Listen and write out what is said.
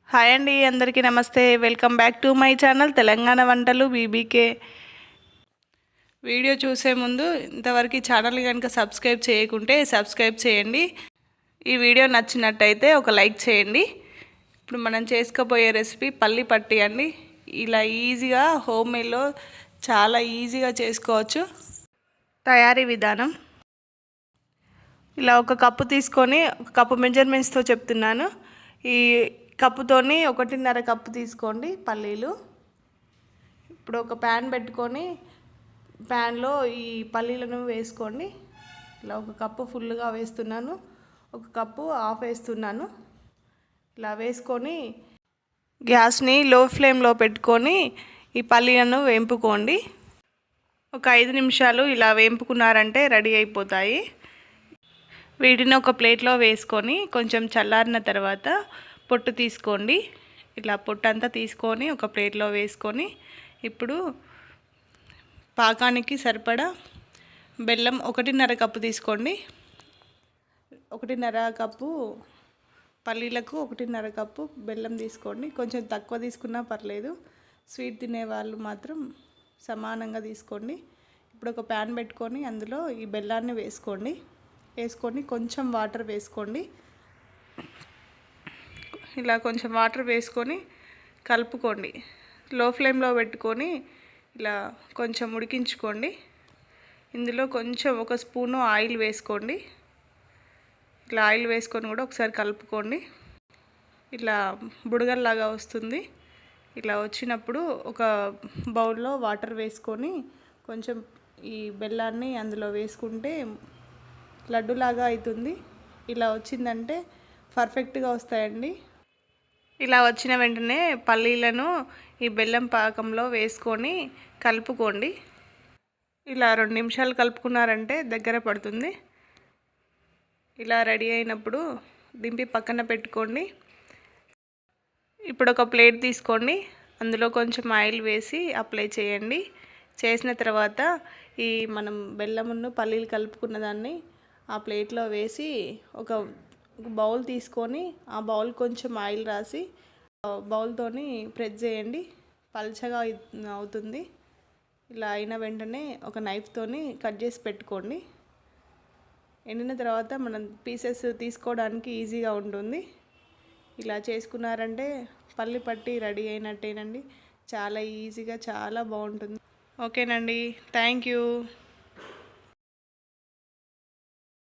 Hi అండి, అందరికీ నమస్తే. Welcome back to my channel Telangana వంటలు బీబీకే. వీడియో చూసే ముందు ఇంతవరకు ఛానల్ కనుక సబ్స్క్రైబ్ చేయకుంటే సబ్స్క్రైబ్ చేయండి. ఈ వీడియో నచ్చినట్టయితే ఒక లైక్ చేయండి. ఇప్పుడు మనం చేసుకోబోయే రెసిపీ పల్లి పట్టి అండి. ఇలా ఈజీగా హోమ్ మేడ్లో చాలా ఈజీగా చేసుకోవచ్చు. తయారీ విధానం: ఇలా ఒక కప్పు తీసుకొని, ఒక కప్పు మెజర్మెంట్స్తో చెప్తున్నాను. ఈ కప్పుతోని 1.5 కప్పు తీసుకోండి పల్లీలు. ఇప్పుడు ఒక ప్యాన్ పెట్టుకొని ప్యాన్లో ఈ పల్లీలను వేసుకోండి. ఇలా ఒక కప్పు ఫుల్గా వేస్తున్నాను, ఒక కప్పు హాఫ్ వేస్తున్నాను. ఇలా వేసుకొని గ్యాస్ని లో ఫ్లేమ్లో పెట్టుకొని ఈ పల్లీలను వేంపుకోండి. ఒక 5 నిమిషాలు ఇలా వేంపుకున్నారంటే రెడీ అయిపోతాయి. వీటిని ఒక ప్లేట్లో వేసుకొని కొంచెం చల్లారిన తర్వాత పొట్టు తీసుకోండి. ఇలా పొట్టు అంతా తీసుకొని ఒక ప్లేట్లో వేసుకొని ఇప్పుడు పాకానికి సరిపడా బెల్లం 1.5 కప్పు తీసుకోండి. 1.5 కప్పు పల్లీలకు 1.5 కప్పు బెల్లం తీసుకోండి. కొంచెం తక్కువ తీసుకున్నా పర్లేదు, స్వీట్ తినే వాళ్ళు మాత్రం సమానంగా తీసుకోండి. ఇప్పుడు ఒక ప్యాన్ పెట్టుకొని అందులో ఈ బెల్లాన్ని వేసుకొని కొంచెం వాటర్ వేసుకోండి. ఇలా కొంచెం వాటర్ వేసుకొని కలుపుకోండి. లో ఫ్లేమ్లో పెట్టుకొని ఇలా కొంచెం ఉడికించుకోండి. ఇందులో కొంచెం ఒక స్పూను ఆయిల్ వేసుకోండి. ఇలా ఆయిల్ వేసుకొని కూడా ఒకసారి కలుపుకోండి. ఇలా బుడగల్లాగా వస్తుంది. ఇలా వచ్చినప్పుడు ఒక బౌల్లో వాటర్ వేసుకొని కొంచెం ఈ బెల్లాన్ని అందులో వేసుకుంటే లడ్డులాగా అవుతుంది. ఇలా వచ్చిందంటే పర్ఫెక్ట్గా వస్తాయండి. ఇలా వచ్చిన వెంటనే పల్లీలను ఈ బెల్లం పాకంలో వేసుకొని కలుపుకోండి. ఇలా 2 నిమిషాలు కలుపుకున్నారంటే దగ్గర పడుతుంది. ఇలా రెడీ అయినప్పుడు దింపి పక్కన పెట్టుకోండి. ఇప్పుడు ఒక ప్లేట్ తీసుకోండి, అందులో కొంచెం ఆయిల్ వేసి అప్లై చేయండి. చేసిన తర్వాత ఈ మనం బెల్లమును పల్లీలు కలుపుకున్న దాన్ని ఆ ప్లేట్లో వేసి ఒక బౌల్ తీసుకొని ఆ బౌల్ కొంచెం ఆయిల్ రాసి బౌల్తోని ప్రెస్ చేయండి. పల్చగా అవుతుంది. ఇలా అయిన వెంటనే ఒక నైఫ్తోని కట్ చేసి పెట్టుకోండి. ఎండిన తర్వాత మనం పీసెస్ తీసుకోవడానికి ఈజీగా ఉంటుంది. ఇలా చేసుకున్నారంటే పల్లి పట్టి రెడీ అయినట్టేనండి. చాలా ఈజీగా చాలా బాగుంటుంది. ఓకేనండి, థ్యాంక్ యూ.